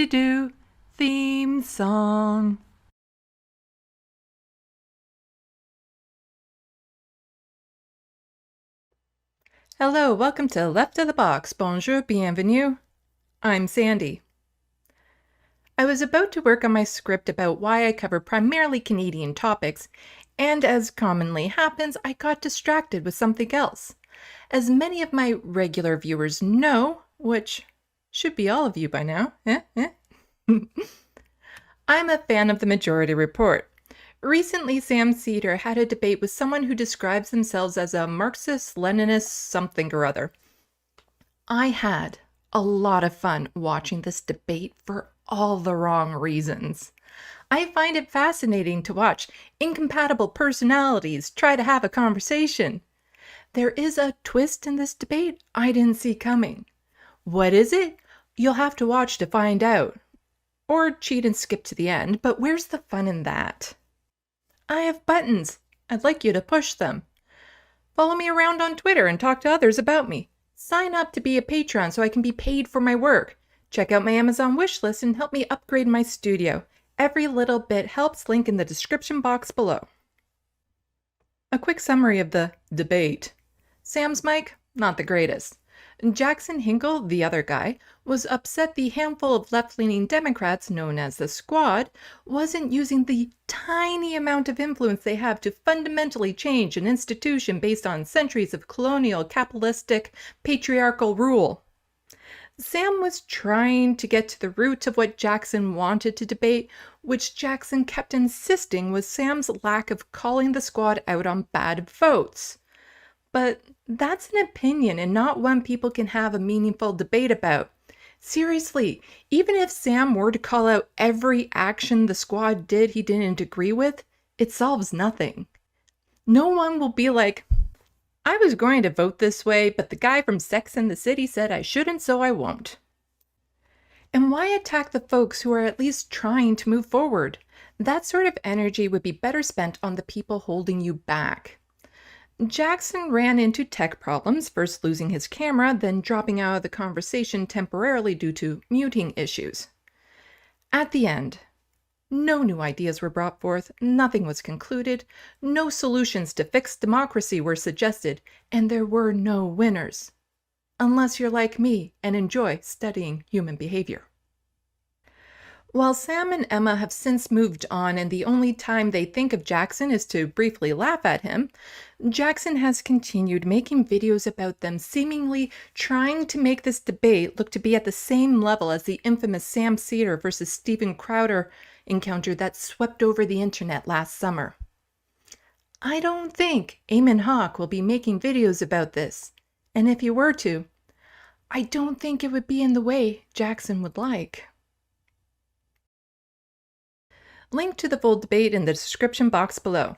Do theme song. Hello, welcome to Left of the Box. Bonjour, bienvenue. I'm Sandy. I was about to work on my script about why I cover primarily Canadian topics, and as commonly happens, I got distracted with something else. As many of my regular viewers know, which should be all of you by now, I'm a fan of the Majority Report. Recently, Sam Seder had a debate with someone who describes themselves as a Marxist, Leninist, something or other. I had a lot of fun watching this debate for all the wrong reasons. I find it fascinating to watch incompatible personalities try to have a conversation. There is a twist in this debate I didn't see coming. What is it? You'll have to watch to find out. Or cheat and skip to the end, but where's the fun in that? I have buttons. I'd like you to push them. Follow me around on Twitter and talk to others about me. Sign up to be a patron so I can be paid for my work. Check out my Amazon wishlist and help me upgrade my studio. Every little bit helps, link in the description box below. A quick summary of the debate. Sam's mic, not the greatest. Jackson Hinkle, the other guy, was upset the handful of left-leaning Democrats known as the Squad wasn't using the tiny amount of influence they have to fundamentally change an institution based on centuries of colonial, capitalistic, patriarchal rule. Sam was trying to get to the root of what Jackson wanted to debate, which Jackson kept insisting was Sam's lack of calling the Squad out on bad votes. But that's an opinion and not one people can have a meaningful debate about. Seriously, even if Sam were to call out every action the Squad did he didn't agree with, it solves nothing. No one will be like, I was going to vote this way, but the guy from Sex and the City said I shouldn't, so I won't. And why attack the folks who are at least trying to move forward? That sort of energy would be better spent on the people holding you back. Jackson ran into tech problems, first losing his camera, then dropping out of the conversation temporarily due to muting issues. At the end, no new ideas were brought forth, nothing was concluded, no solutions to fix democracy were suggested, and there were no winners. Unless you're like me and enjoy studying human behavior. While Sam and Emma have since moved on and the only time they think of Jackson is to briefly laugh at him, Jackson has continued making videos about them, seemingly trying to make this debate look to be at the same level as the infamous Sam Seder versus Steven Crowder encounter that swept over the internet last summer. I don't think Eamon Hawke will be making videos about this, and if he were to, I don't think it would be in the way Jackson would like. Link to the full debate in the description box below.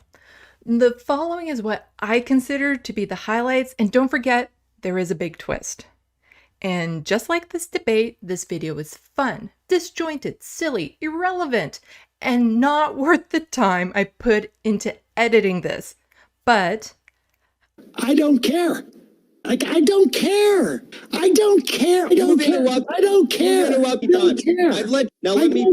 The following is what I consider to be the highlights, and don't forget, there is a big twist. And just like this debate, this video is fun, disjointed, silly, irrelevant, and not worth the time I put into editing this. But I don't care. Like, I don't care. I don't care. I don't care. I don't care. Let me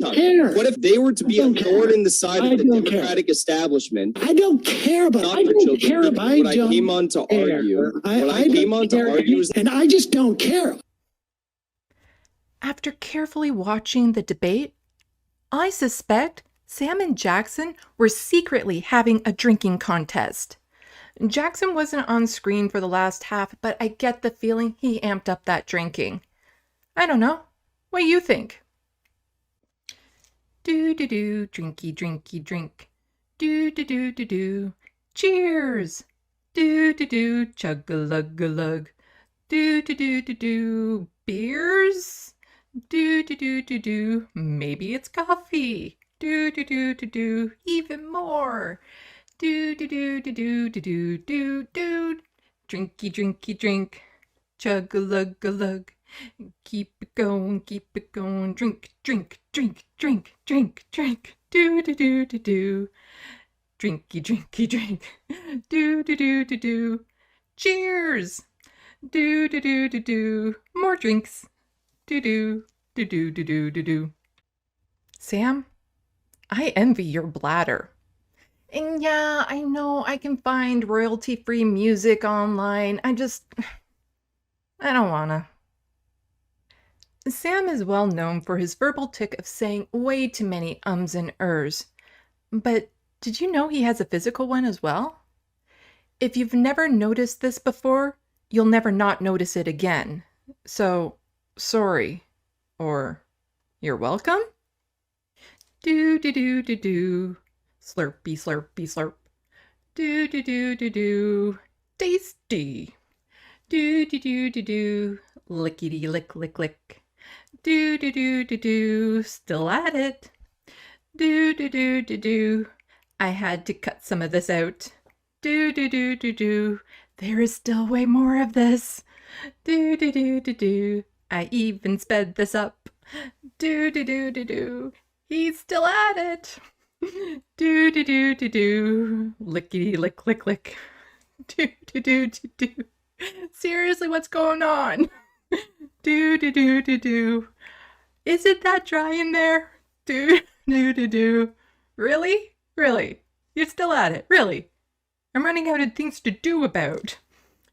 talk. What if they were to be a thorn in the side of the Democratic establishment? I don't care, but I don't care. What I came on to argue. And I just don't care. After carefully watching the debate, I suspect Sam and Jackson were secretly having a drinking contest. Jackson wasn't on screen for the last half, but I get the feeling he amped up that drinking. I don't know. What do you think? Do-do-do, drinky, drinky, drink. Do-do-do-do-do. Cheers! Do-do-do, chug-a-lug-a-lug. Do-do-do-do-do. Beers? Do-do-do-do-do. Maybe it's coffee. Do-do-do-do-do. Even more. Do-do-do-do-do-do-do-do. Drinky, drinky, drink. Chug-a-lug-a-lug. Keep it going, drink, drink, drink, drink, drink, drink. Do-do-do-do-do. Drinky, drinky, drink. Do-do-do-do-do. Cheers! Do-do-do-do-do. More drinks. Do-do, do-do-do-do-do-do. Sam, I envy your bladder. And yeah, I know I can find royalty-free music online. I don't wanna. Sam is well known for his verbal tick of saying way too many ums and ers. But did you know he has a physical one as well? If you've never noticed this before, you'll never not notice it again. So, sorry. Or, you're welcome? Do-do-do-do-do. Slurpy, slurpy, slurp. Do-do-do-do-do. Tasty. Do-do-do-do-do. Lickety lick lick lick. Do-do-do-do-do. Still at it. Do-do-do-do-do. I had to cut some of this out. Do-do-do-do-do. There is still way more of this. Do-do-do-do-do. I even sped this up. Do-do-do-do-do. He's still at it. Do-do-do-do-do. Lickety lick lick lick. Do-do-do-do-do. Seriously, what's going on? Do-do-do-do-do. Is it that dry in there? Do-do-do-do. Really? Really? You're still at it? Really? I'm running out of things to do about.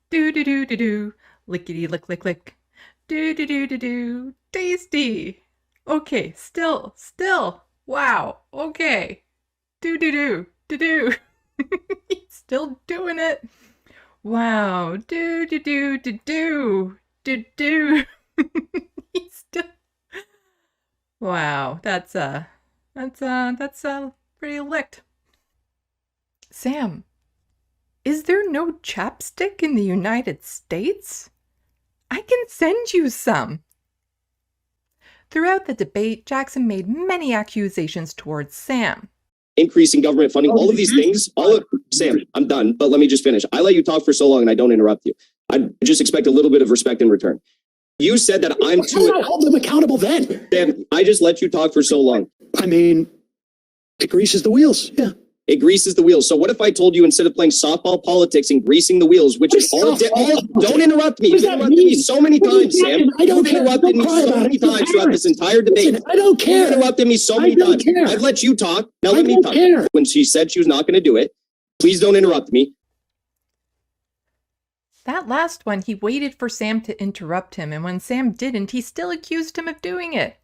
Do-do-do-do-do. Lickety lick lick lick. Do-do-do-do-do. Tasty. Okay, still. Wow. Okay. Do-do-do-do-do. He's still doing it. Wow. Do-do-do-do-do. Do-do. He's still... Wow. That's pretty licked. Sam, is there no chapstick in the United States? I can send you some. Throughout the debate, Jackson made many accusations towards Sam. Increasing government funding, all of these things, Sam, I'm done, but let me just finish. I let you talk for so long and I don't interrupt you. I just expect a little bit of respect in return. You said that I'm too... Why not hold them accountable then? Sam, I just let you talk for so long. I mean, it greases the wheels, yeah. It greases the wheels. So what if I told you instead of playing softball politics and greasing the wheels, which is all... Don't interrupt me. You've interrupted me so many times, Sam. You've interrupted me so many times throughout this entire debate. I don't care. You've interrupted me so many times. I've let you talk. Now let me talk. When she said she was not going to do it, please don't interrupt me. That last one, he waited for Sam to interrupt him, and when Sam didn't, he still accused him of doing it.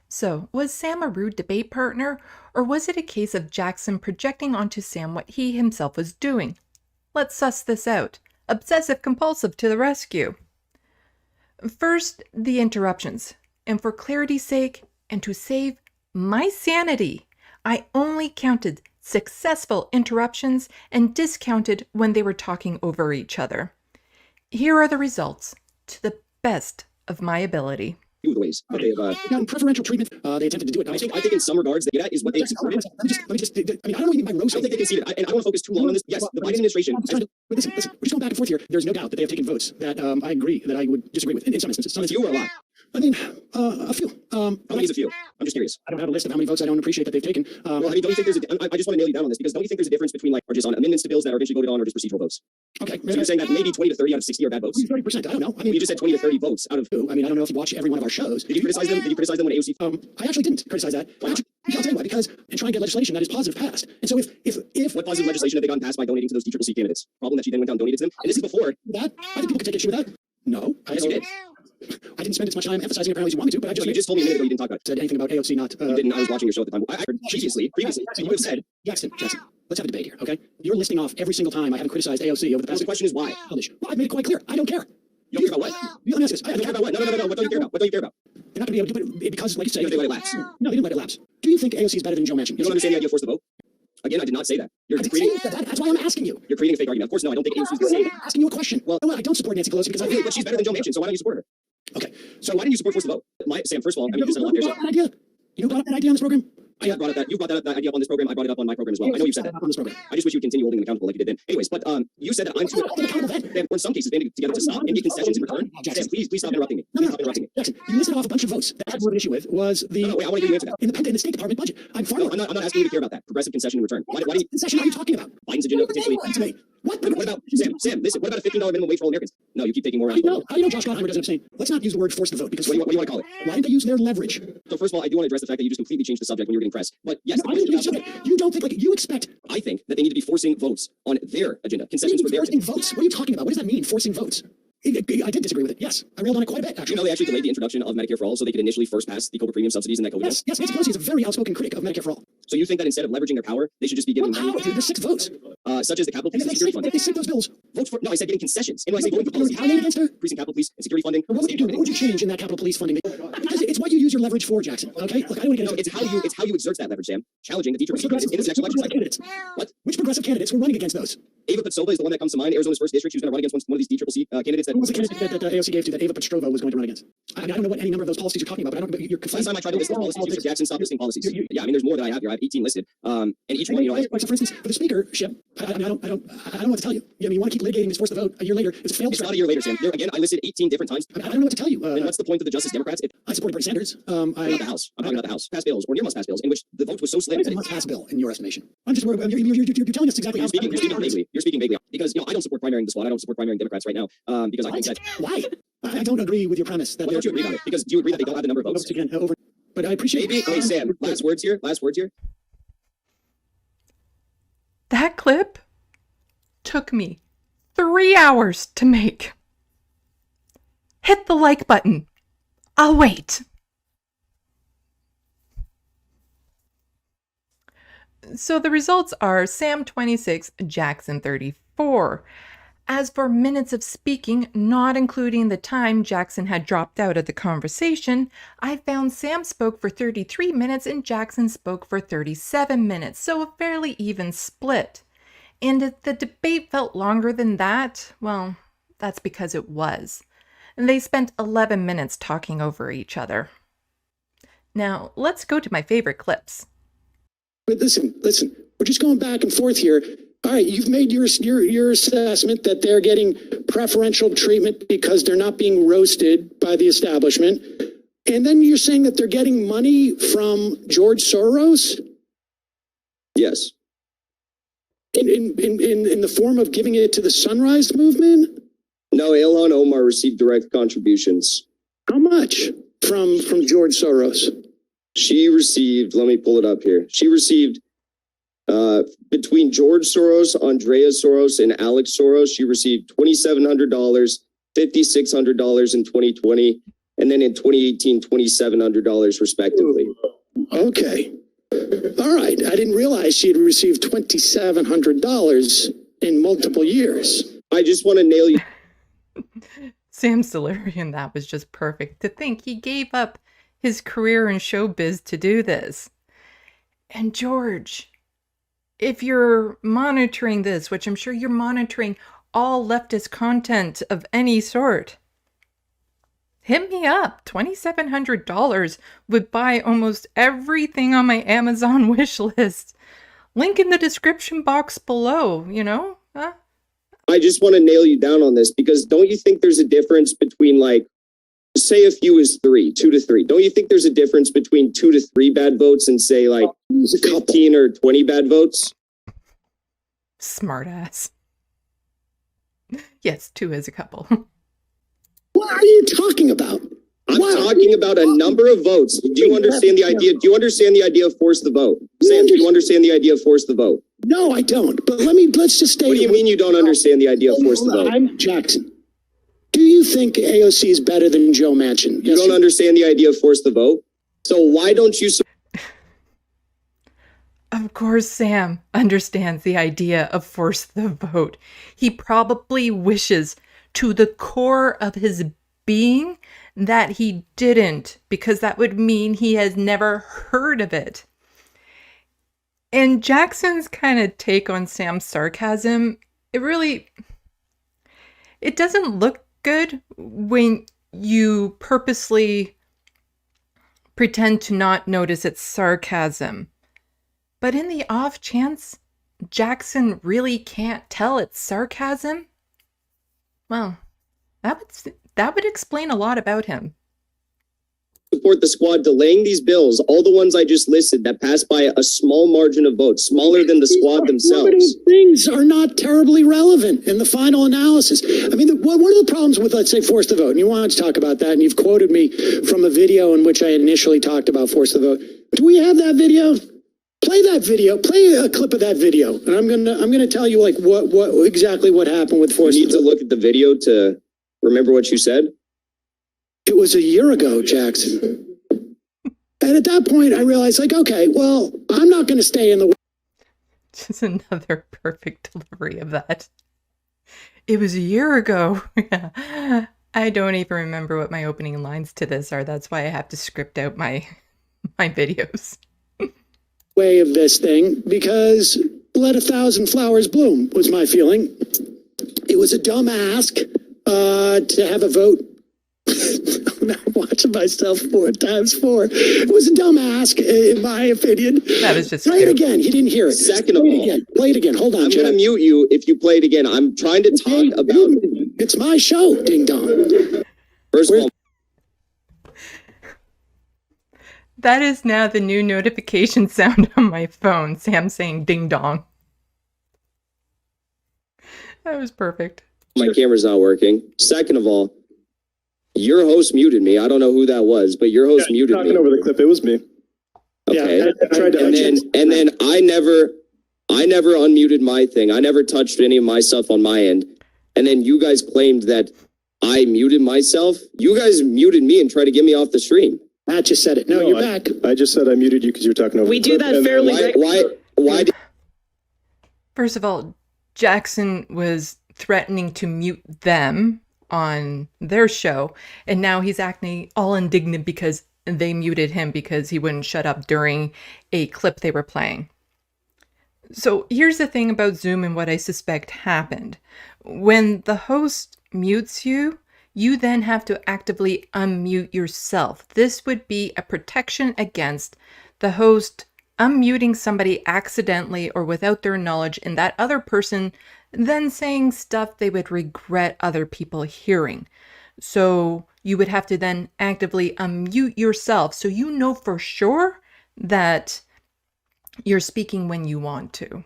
So, was Sam a rude debate partner, or was it a case of Jackson projecting onto Sam what he himself was doing? Let's suss this out. Obsessive-compulsive to the rescue. First, the interruptions. And for clarity's sake, and to save my sanity, I only counted successful interruptions and discounted when they were talking over each other. Here are the results, to the best of my ability. The ways that they have preferential treatment. They attempted to do it. I think in some regards that is what they supported. Let me just. I mean, I don't know what you mean by roast. I don't think they conceded. And I don't want to focus too long on this. Yes, the Biden administration. Listen, we're just going back and forth here. There's no doubt that they have taken votes that I agree that I would disagree with in some instances. Some few or a lot? I mean, a few. How many is a few? I'm just curious. I don't have a list of how many votes I don't appreciate that they've taken. Well, I mean, don't you think there's I just want to nail you down on this, because don't you think there's a difference between or just on amendments to bills that are eventually voted on or just procedural votes? Okay. So you're saying that maybe 20 to 30 out of 60 are bad votes? 30%. I don't know. I mean, you just said 20 to 30 votes out of... I mean, I don't know if you watch every one of our shows. Did you criticize them? Did you criticize them when AOC... I actually didn't criticize that. Why not? I'll tell you why. Because in trying to get legislation that is positive passed. And so if what positive legislation have they gotten passed by donating to those DCCC candidates? Problem that she then went down and donated to them? And this is before... That? I think people could take issue with that. No. Yes, you did. I didn't spend as much time emphasizing apparently as you want me to, but I just... No, you just told me a minute ago you didn't talk about it. Said anything about AOC not... You didn't. I was watching your show at the time. I heard previously, you would have said... Jackson, let's have a debate here, okay? You're listing off every single time I haven't criticized AOC over the past... Well, the question is why? Well, I've made it quite clear. I don't care. You don't care about what? Let me ask this. I don't care about what? No. What don't you care about? What don't you care about? They're not going to be able to do it because, like you say... They let it lapse. No, they didn't let it lapse. Do you think AOC is better than Joe Manchin? You don't understand the idea of force the vote? Again, I did not say that. That's why I'm asking you. You're creating a fake argument. Of course, no, I don't think AOC is the same. I'm asking you a question. Well, I don't support Nancy Pelosi because I think... But she's better than Joe Manchin, so why don't you support her? Okay. So why didn't you support force the vote? Sam, first of all, I mean, you said a lot there. So. Idea. You brought up that idea on this program? I have brought up that you brought that idea up on this program. I brought it up on my program as well. I know you said that on this program. I just wish you would continue holding them accountable like you did then. Anyways, but you said that I'm too accountable. Or in some cases, banding together to stop and get concessions in return. Sam, please stop interrupting me. Please stop interrupting me. Jackson, you listed off a bunch of votes that I had more of an issue with was the... No, wait, I want to hear you answer that. In the State Department budget. I'm not asking you to care about that. Progressive concession in return. Why do you... concession are you talking about? Biden's agenda potentially... What? What about, Sam, listen, what about a $15 minimum wage for all Americans? No, you keep taking more How do you know Josh Gottheimer doesn't abstain? Let's not use the word force the vote, because What do you want to call it? why did they use their leverage? So first of all, I do want to address the fact that you just completely changed the subject when you were getting pressed. But yes, No, you don't think, like, you expect... I think that they need to be forcing votes on their agenda, concessions for their forcing agenda. votes? What are you talking about? What does that mean, forcing votes? I did disagree with it, yes. I railed on it quite a bit, You actually. know, they actually delayed the introduction of Medicare for All so they could initially first pass the COBRA premium subsidies in that COVID bill. Yes, Nancy Pelosi is a very outspoken critic of Medicare for All. So you think that instead of leveraging their power, they should just be giving Well, money, how? There's 6 votes. such as the Capitol And Police then and security funding? they sink those bills. Votes for, no, I said getting concessions. And when I say voting for Are you policies, retaliating against her? increasing Capitol Police and security funding. What would you do? What would you change in that Capitol Police funding? It's what you use your leverage for, Jackson. Okay? Look, I don't want to get No, into it's how you exert that leverage, Sam. Challenging the teacher Which in this next election cycle. candidates? What? Which progressive candidates were running against those? Ava Patsova is the one that comes to mind. Arizona's first district. She was going to run against one of these DCCC candidates. Who was the candidate that AOC gave to that Ava Petrova was going to run against? I don't know what any number of those policies you're talking about, but you're Last time I tried to list those policies, you said, Jackson, stop listing policies. Yeah, I mean, there's more that I have here. I have 18 listed. And each one, you know, like, so for instance, for the speakership, I don't know what to tell you. I mean, you want to keep litigating this force the vote a year later. It's failed. it's not a year later, Sam. There, again, I listed 18 different times. I don't know what to tell you. And what's the point of the Justice Democrats? I supported Bernie Sanders. About the House. I'm talking about the House. Pass bills or near must pass bills in which the vote was so slim. It's a must-pass bill in your estimation. I'm just worried. You're telling us exactly You're how. speaking vaguely. You're speaking vaguely because I don't support primarying the squad. I don't support primarying Democrats right now because I think that. Why? I don't agree with your premise. That Why don't you agree about it? Because do you agree that they don't have the number of votes? Again, over. But I appreciate. Maybe. Hey, Sam. Last words here. That clip took me 3 hours to make. Hit the like button. I'll wait. So the results are Sam 26, Jackson 34. As for minutes of speaking, not including the time Jackson had dropped out of the conversation, I found Sam spoke for 33 minutes and Jackson spoke for 37 minutes, so a fairly even split. And if the debate felt longer than that, well, that's because it was. And they spent 11 minutes talking over each other. Now, let's go to my favorite clips. But listen, we're just going back and forth here. All right, you've made your assessment that they're getting preferential treatment because they're not being roasted by the establishment. And then you're saying that they're getting money from George Soros? Yes. In the form of giving it to the Sunrise Movement? No, Ilhan Omar received direct contributions. How much from George Soros? She received, let me pull it up here. She received between George Soros, Andrea Soros, and Alex Soros, she received $2,700, $5,600 in 2020, and then in 2018, $2,700 respectively. Okay. All right. I didn't realize she had received $2,700 in multiple years. I just want to nail you. Sam's delivery in that was just perfect. To think he gave up his career in showbiz to do this. And George, if you're monitoring this, which I'm sure you're monitoring all leftist content of any sort, hit me up. $2,700 would buy almost everything on my Amazon wish list. Link in the description box below, you know? I just want to nail you down on this because don't you think there's a difference between, like, say a few is 2 to 3. Don't you think there's a difference between 2 to 3 bad votes and say like 15 or 20 bad votes? Smartass. Yes, 2 is a couple. What are you talking about? I'm talking about a number of votes. Do you understand the idea? Do you understand the idea of force the vote? Sam, do you understand the idea of force the vote? No, I don't. But let's just stay. What do you mean you don't understand the idea of force the vote? I'm Jackson. Do you think AOC is better than Joe Manchin? You don't understand the idea of force the vote? So why don't you... Of course, Sam understands the idea of force the vote. He probably wishes to the core of his being that he didn't, because that would mean he has never heard of it. And Jackson's kind of take on Sam's sarcasm, it doesn't look good when you purposely pretend to not notice its sarcasm. But in the off chance Jackson really can't tell it's sarcasm, well, that would explain a lot about him. support the squad delaying these bills, all the ones I just listed that passed by a small margin of votes, smaller than the squad themselves. These things are not terribly relevant in the final analysis. I mean, one of the problems with, let's say, force the vote, and you wanted to talk about that, and you've quoted me from a video in which I initially talked about force the vote. Do we have that video? Play that video. Play a clip of that video, and I'm gonna tell you like what exactly what happened with force. You need to look at the video to remember what you said. It was a year ago, Jackson. And at that point, I realized, like, okay, well, I'm not going to stay in the. Just another perfect delivery of that. It was a year ago. I don't even remember what my opening lines to this are. That's why I have to script out my videos. Way of this thing, because let 1,000 flowers bloom was my feeling. It was a dumb ask to have a vote. I'm now watching myself 4 times 4. It was a dumb ask, in my opinion. That was just play it again. He didn't hear it. Second of all, play it again. Hold on. I'm going to mute you if you play it again. I'm trying to talk about. It's my show, ding dong. First of all, that is now the new notification sound on my phone. Sam saying ding dong. That was perfect. my camera's not working. Second of all, your host muted me. I don't know who that was, but your host muted me. Talking over the clip, it was me. Okay. Yeah, I tried to. And then I never unmuted my thing. I never touched any of my stuff on my end. And then you guys claimed that I muted myself. You guys muted me and tried to get me off the stream. Matt just said it. No, you're back. I just said I muted you because you were talking over. We the do clip, that and fairly Why did First of all, Jackson was threatening to mute them on their show, and now he's acting all indignant because they muted him because he wouldn't shut up during a clip they were playing. So here's the thing about Zoom and what I suspect happened. When the host mutes you, you then have to actively unmute yourself. This would be a protection against the host unmuting somebody accidentally or without their knowledge, and that other person then saying stuff they would regret other people hearing. So you would have to then actively unmute yourself so you know for sure that you're speaking when you want to.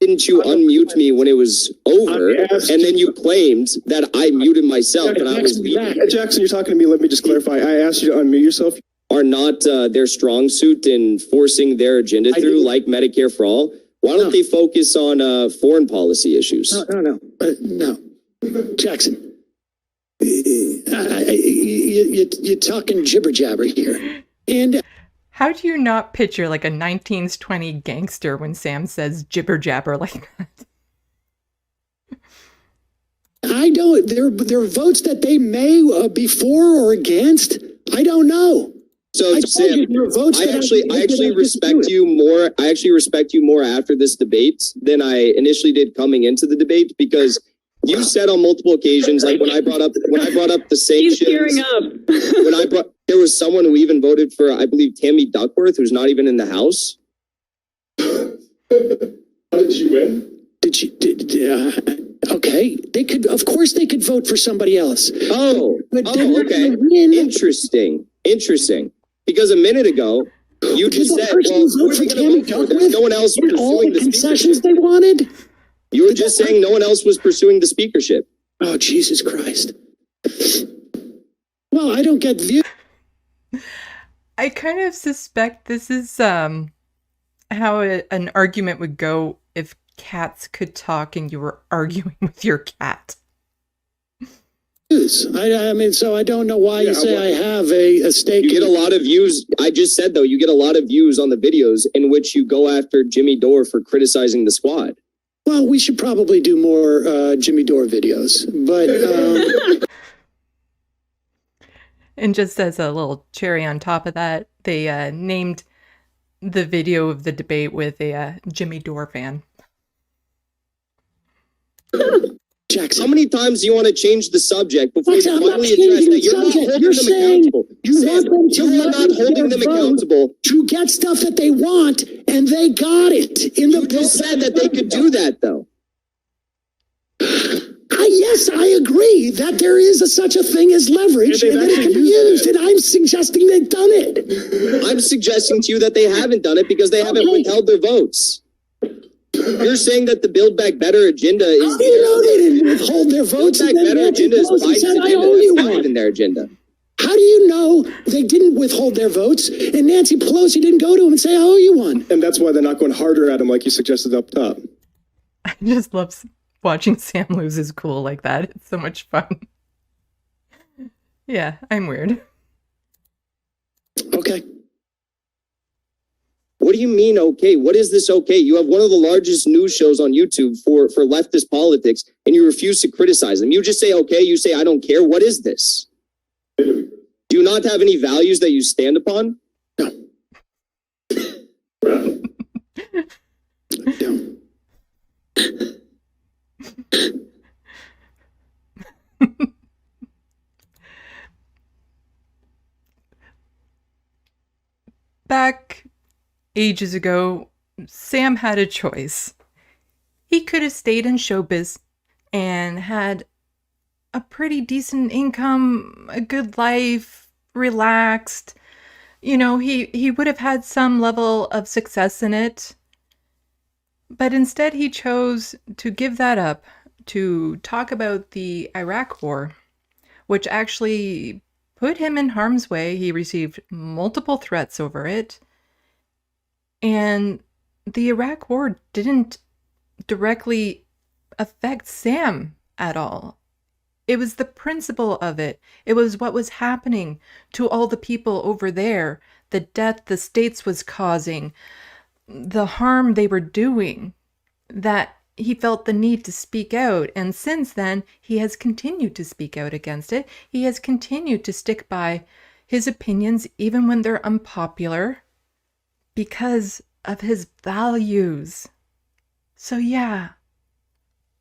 Didn't you unmute me when it was over? And then you claimed that I muted myself and I was leaving. Jackson, you're talking to me. Let me just clarify. I asked you to unmute yourself. Are not their strong suit in forcing their agenda through, like Medicare for all? Why don't they focus on foreign policy issues? No. Jackson, you're talking jibber jabber here. And how do you not picture like a 1920s gangster when Sam says jibber jabber like that? I don't. There are votes that they may be for or against. I don't know. So Sam, I actually respect you more. I actually respect you more after this debate than I initially did coming into the debate, because you said on multiple occasions, like when I brought up the sanctions. He's gearing up. There was someone who even voted for, I believe, Tammy Duckworth, who's not even in the House. How did she win? Okay, they could. Of course, they could vote for somebody else. Okay. Interesting. Because a minute ago, you just said, "Well, who are we going to vote for? There's no one else pursuing the concessions they wanted." You were just saying no one else was pursuing the speakership. Oh, Jesus Christ! Well, I don't get view. I kind of suspect this is how an argument would go if cats could talk and you were arguing with your cat. I mean, so I don't know why you say I have a stake. You get a lot of views. I just said, though, you get a lot of views on the videos in which you go after Jimmy Dore for criticizing the squad. Well, we should probably do more Jimmy Dore videos, but... And just as a little cherry on top of that, they named the video of the debate with a Jimmy Dore fan. Jackson. How many times do you want to change the subject before you finally address that? You're not holding You're them saying accountable. you want them to You're not holding them accountable. to get stuff that they want, and they got it in the. You just said that they could do that, though. Yes, I agree that there is such a thing as leverage and that it can be used, and I'm suggesting they've done it. I'm suggesting to you that they haven't done it because they haven't withheld their votes. You're saying that the Build Back Better agenda is. How do you know they didn't withhold their votes? Build Back Better agenda is Biden's agenda. That's in their agenda. How do you know they didn't withhold their votes and Nancy Pelosi didn't go to them and say, I owe you one? And that's why they're not going harder at him like you suggested up top. I just love watching Sam lose his cool like that. It's so much fun. Yeah, I'm weird. Okay. What do you mean, okay? What is this okay? You have one of the largest news shows on YouTube for leftist politics, and you refuse to criticize them. You just say, okay, you say, I don't care. What is this? Do you not have any values that you stand upon? No. No. Back ages ago, Sam had a choice. He could have stayed in showbiz and had a pretty decent income, a good life, relaxed. You know, he would have had some level of success in it. But instead he chose to give that up to talk about the Iraq War, which actually put him in harm's way. He received multiple threats over it. And the Iraq War didn't directly affect Sam at all. It was the principle of it. It was what was happening to all the people over there, the death the states was causing, the harm they were doing, that he felt the need to speak out. And since then, he has continued to speak out against it. He has continued to stick by his opinions, even when they're unpopular, because of his values. So yeah,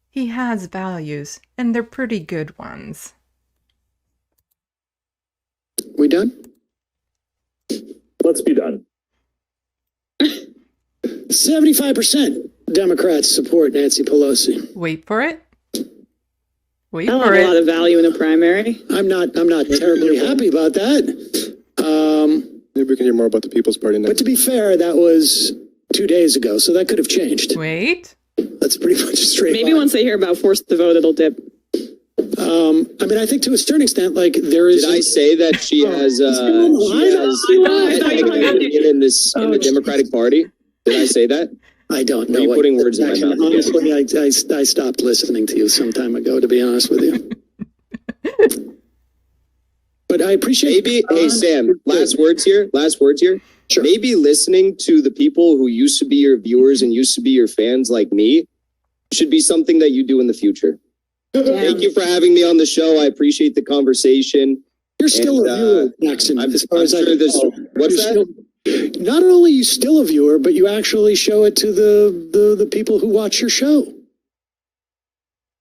he has values, and they're pretty good ones. We done? Let's be done. 75% Democrats support Nancy Pelosi. Wait for it. Wait I don't for have a lot it. of value in a primary. I'm not terribly happy about that. Maybe we can hear more about the People's Party But next. to be fair, that was 2 days ago, so that could have changed. Wait. That's pretty much a straight Maybe line. once they hear about forced to vote, it'll dip. I mean, I think to a certain extent, like there is. Did I say that she has in this in the Democratic Party? Did I say that? I don't Are know. you what- putting words in my mouth? Honestly, I stopped listening to you some time ago, to be honest with you. But I appreciate. Maybe, hey Sam, last words here. Sure. Maybe listening to the people who used to be your viewers and used to be your fans like me should be something that you do in the future. Thank you for having me on the show. I appreciate the conversation. You're still And, a viewer, Jackson. I'm as far as I sure can this. tell. What's You're that? still- not only are you still a viewer, but you actually show it to the people who watch your show.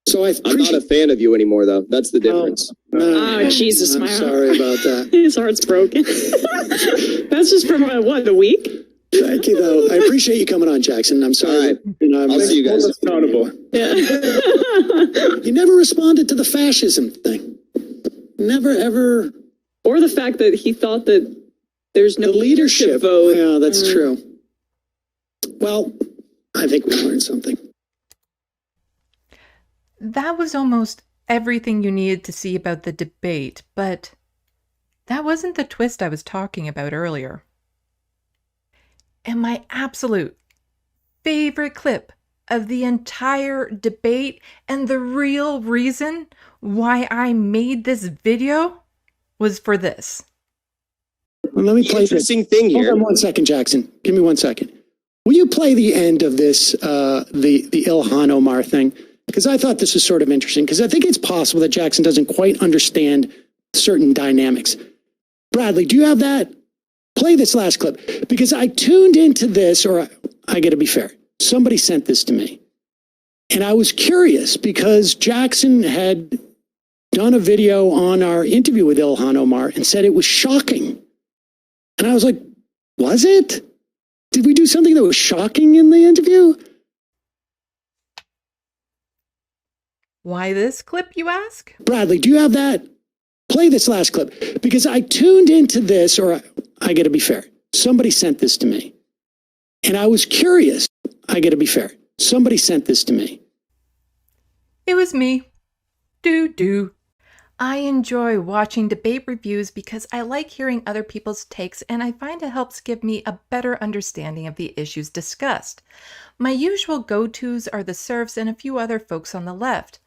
So I I'm not appreciate. a fan of you anymore, though. That's the difference. Oh, Jesus, I'm my sorry about that. His heart's broken. That's just from what, a week? Thank you, though. I appreciate you coming on, Jackson. I'm sorry. All right. You know, I'll see you guys. Accountable. Yeah. You never responded to the fascism thing. Never, ever. Or the fact that he thought that there's no The leadership vote. Yeah, that's true. Well, I think we learned something. That was almost everything you needed to see about the debate, but that wasn't the twist I was talking about earlier. And my absolute favorite clip of the entire debate, and the real reason why I made this video, was for this. Well, let me The play this. interesting thing Hold here. on 1 second, Jackson. Give me 1 second. Will you play the end of this, the Ilhan Omar thing? Because I thought this was sort of interesting, because I think it's possible that Jackson doesn't quite understand certain dynamics. Bradley, do you have that? Play this last clip, because I tuned into this, or I got to be fair. Somebody sent this to me. And I was curious because Jackson had done a video on our interview with Ilhan Omar and said it was shocking. And I was like, was it? Did we do something that was shocking in the interview? Why this clip, you ask? Bradley, do you have that? Play this last clip, because I tuned into this, or I got to be fair. Somebody sent this to me and I was curious. I got to be fair. Somebody sent this to me. It was me. Do. I enjoy watching debate reviews because I like hearing other people's takes, and I find it helps give me a better understanding of the issues discussed. My usual go-tos are the serfs and a few other folks on the left,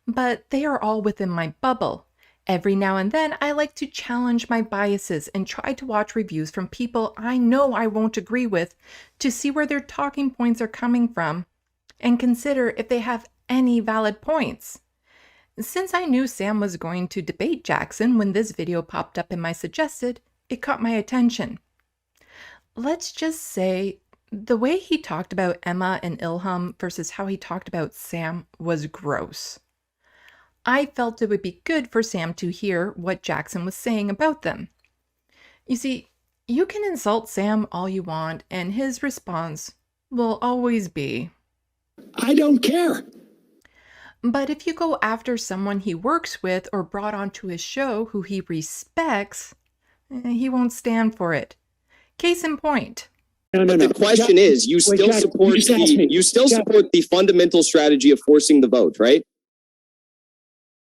but they are all within my bubble. Every now and then, I like to challenge my biases and try to watch reviews from people I know I won't agree with to see where their talking points are coming from and consider if they have any valid points. Since I knew Sam was going to debate Jackson when this video popped up in my suggested, it caught my attention. Let's just say the way he talked about Emma and Ilham versus how he talked about Sam was gross. I felt it would be good for Sam to hear what Jackson was saying about them. You see, you can insult Sam all you want, and his response will always be, I don't care. but if you go after someone he works with or brought onto his show who he respects, he won't stand for it. Case in point. No. The question is, you still support the fundamental strategy of forcing the vote, right?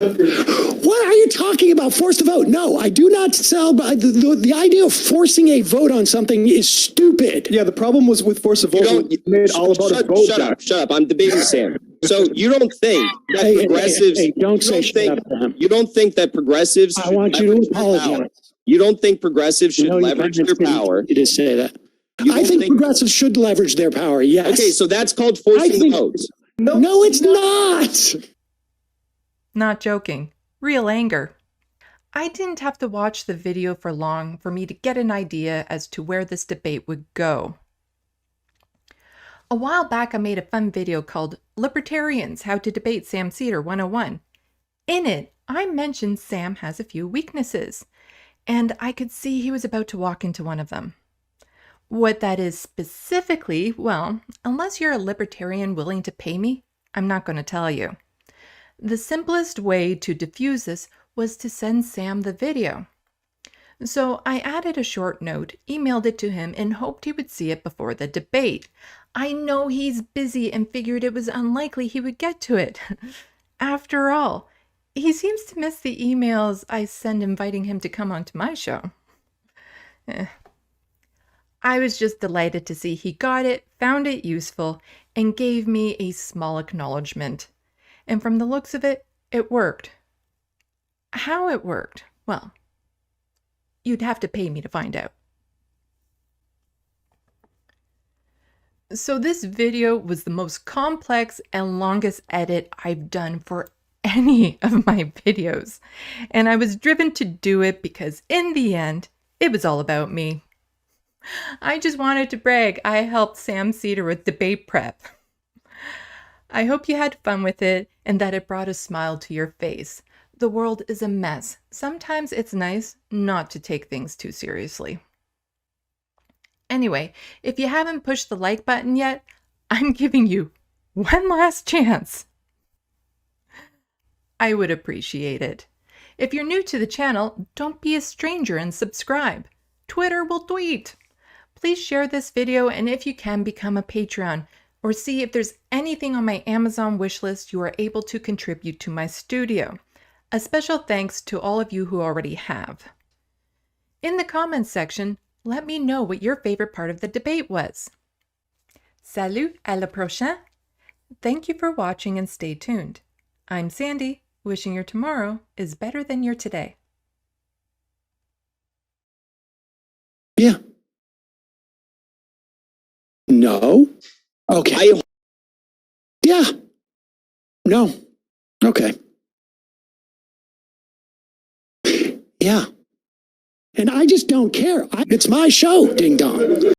What are you talking about? Force the vote? No, I do not sell. The idea of forcing a vote on something is stupid. Yeah, the problem was with force of vote. You made all about a vote. Shut up. I'm debating Sam. So you don't think that progressives? You don't think that progressives? I want you to apologize. You don't think progressives should leverage their power? You just say that. I think progressives should leverage their power. Yes. Okay, so that's called forcing the vote. No, it's not. Not joking. Real anger. I didn't have to watch the video for long for me to get an idea as to where this debate would go. A while back, I made a fun video called Libertarians, How to Debate Sam Seder 101. In it, I mentioned Sam has a few weaknesses, and I could see he was about to walk into one of them. What that is specifically, well, unless you're a libertarian willing to pay me, I'm not going to tell you. The simplest way to diffuse this was to send Sam the video. So I added a short note, emailed it to him, and hoped he would see it before the debate. I know he's busy and figured it was unlikely he would get to it. After all, he seems to miss the emails I send inviting him to come onto my show. I was just delighted to see he got it, found it useful, and gave me a small acknowledgement. And from the looks of it, it worked. How it worked? Well, you'd have to pay me to find out. So this video was the most complex and longest edit I've done for any of my videos. And I was driven to do it because in the end, it was all about me. I just wanted to brag I helped Sam Seder with debate prep. I hope you had fun with it and that it brought a smile to your face. The world is a mess. Sometimes it's nice not to take things too seriously. Anyway, if you haven't pushed the like button yet, I'm giving you one last chance. I would appreciate it. If you're new to the channel, don't be a stranger and subscribe. Twitter will tweet. Please share this video, and if you can, become a Patreon or see if there's anything on my Amazon wishlist you are able to contribute to my studio. A special thanks to all of you who already have. In the comments section, let me know what your favorite part of the debate was. Salut, à la prochaine. Thank you for watching and stay tuned. I'm Sandy, wishing your tomorrow is better than your today. Yeah. No. Okay. Yeah. No. Okay. Yeah. And I just don't care. It's my show, ding dong.